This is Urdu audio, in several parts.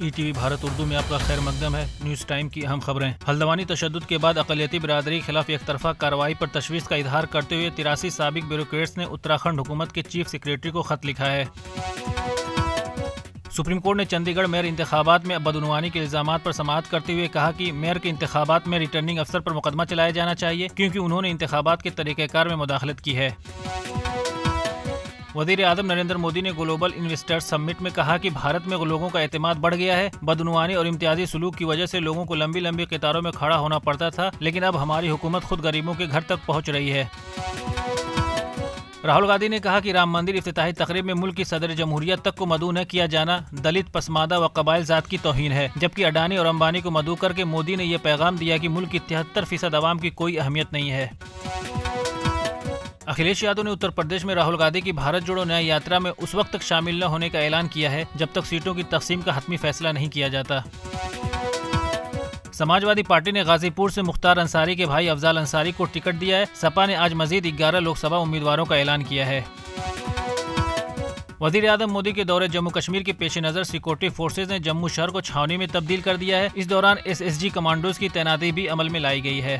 E T V Bharat Urdu میں آپ کا خیر مقدم ہے۔ نیوز ٹائم کی اہم خبریں۔ ہلدوانی تشدد کے بعد اقلیتی برادری کے خلاف ایک طرفہ کارروائی پر تشویش کا اظہار کرتے ہوئے 83 سابق بیوروکریٹس نے اتراکھنڈ حکومت کے چیف سیکریٹری کو خط لکھا ہے۔ سپریم کورٹ نے چندی گڑھ میئر انتخابات میں بدعنوانی کے الزامات پر سماعت کرتے ہوئے کہا کہ میئر کے انتخابات میں ریٹرننگ افسر پر مقدمہ چلایا جانا چاہیے کیونکہ انہوں نے انتخابات کے طریقہ کار میں مداخلت کی ہے۔ وزیر اعظم نریندر مودی نے گلوبل انویسٹرز سمٹ میں کہا کہ بھارت میں لوگوں کا اعتماد بڑھ گیا ہے۔ بدعنوانی اور امتیازی سلوک کی وجہ سے لوگوں کو لمبی لمبی قطاروں میں کھڑا ہونا پڑتا تھا، لیکن اب ہماری حکومت خود غریبوں کے گھر تک پہنچ رہی ہے۔ راہل گاندھی نے کہا کہ رام مندر افتتاحی تقریب میں ملک کی صدر جمہوریہ تک کو مدعو نہ کیا جانا دلت، پسماندہ و قبائل ذات کی توہین ہے، جبکہ اڈانی اور امبانی کو مدعو کر کے مودی نے یہ پیغام دیا کہ ملک کی 73% عوام کی کوئی اہمیت نہیں ہے۔ اکھلیش یادو نے اتر پردیش میں راہل گاندھی کی بھارت جوڑو نیائے یاترا میں اس وقت تک شامل نہ ہونے کا اعلان کیا ہے جب تک سیٹوں کی تقسیم کا حتمی فیصلہ نہیں کیا جاتا۔ سماجوادی پارٹی نے غازی پور سے مختار انصاری کے بھائی افضال انصاری کو ٹکٹ دیا ہے۔ سپا نے آج مزید 11 لوک سبھا امیدواروں کا اعلان کیا ہے۔ وزیر اعظم مودی کے دورے جموں کشمیر کے پیش نظر سیکورٹی فورسز نے جموں شہر کو چھاؤنی میں تبدیل کر دیا ہے۔ اس دوران SSG کمانڈوز کی تعیناتی بھی عمل میں لائی گئی ہے۔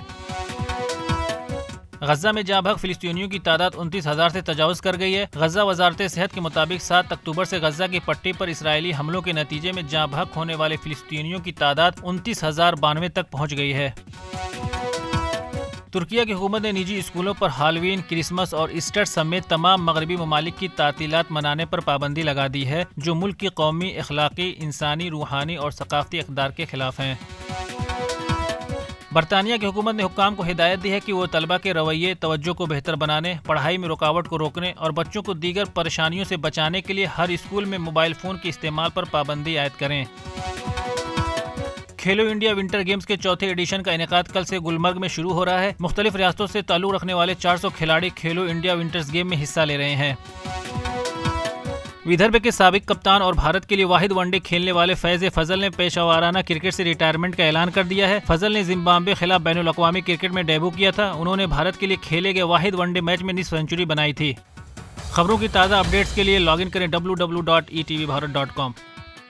غزہ میں جاں بحق فلسطینیوں کی تعداد 29,000 سے تجاوز کر گئی ہے۔ غزہ وزارت صحت کے مطابق 7 اکتوبر سے غزہ کی پٹی پر اسرائیلی حملوں کے نتیجے میں جاں بحق ہونے والے فلسطینیوں کی تعداد 29,092 تک پہنچ گئی ہے۔ ترکیہ کی حکومت نے نجی اسکولوں پر ہالوین، کرسمس اور ایسٹر سمیت تمام مغربی ممالک کی تعطیلات منانے پر پابندی لگا دی ہے، جو ملک کی قومی، اخلاقی، انسانی، روحانی اور ثقافتی اقدار کے خلاف ہیں۔ برطانیہ کی حکومت نے حکام کو ہدایت دی ہے کہ وہ طلبہ کے رویے، توجہ کو بہتر بنانے، پڑھائی میں رکاوٹ کو روکنے اور بچوں کو دیگر پریشانیوں سے بچانے کے لیے ہر اسکول میں موبائل فون کے استعمال پر پابندی عائد کریں۔ کھیلو انڈیا ونٹر گیمز کے چوتھے ایڈیشن کا انعقاد کل سے گلمرگ میں شروع ہو رہا ہے۔ مختلف ریاستوں سے تعلق رکھنے والے 400 کھلاڑی کھیلو انڈیا ونٹرز گیم میں حصہ لے رہے ہیں۔ ودربھ کے سابق کپتان اور بھارت کے لیے واحد ون ڈے کھیلنے والے فیض فضل نے پیشہ ورانہ کرکٹ سے ریٹائرمنٹ کا اعلان کر دیا ہے۔ فضل نے زمبابوے خلاف بین الاقوامی کرکٹ میں ڈیبو کیا تھا۔ انہوں نے بھارت کے لیے کھیلے گئے واحد ون ڈے میچ میں نصف سنچری بنائی تھی۔ خبروں کی تازہ اپڈیٹس کے لیے لاگ ان کریں www.etvbharat.com۔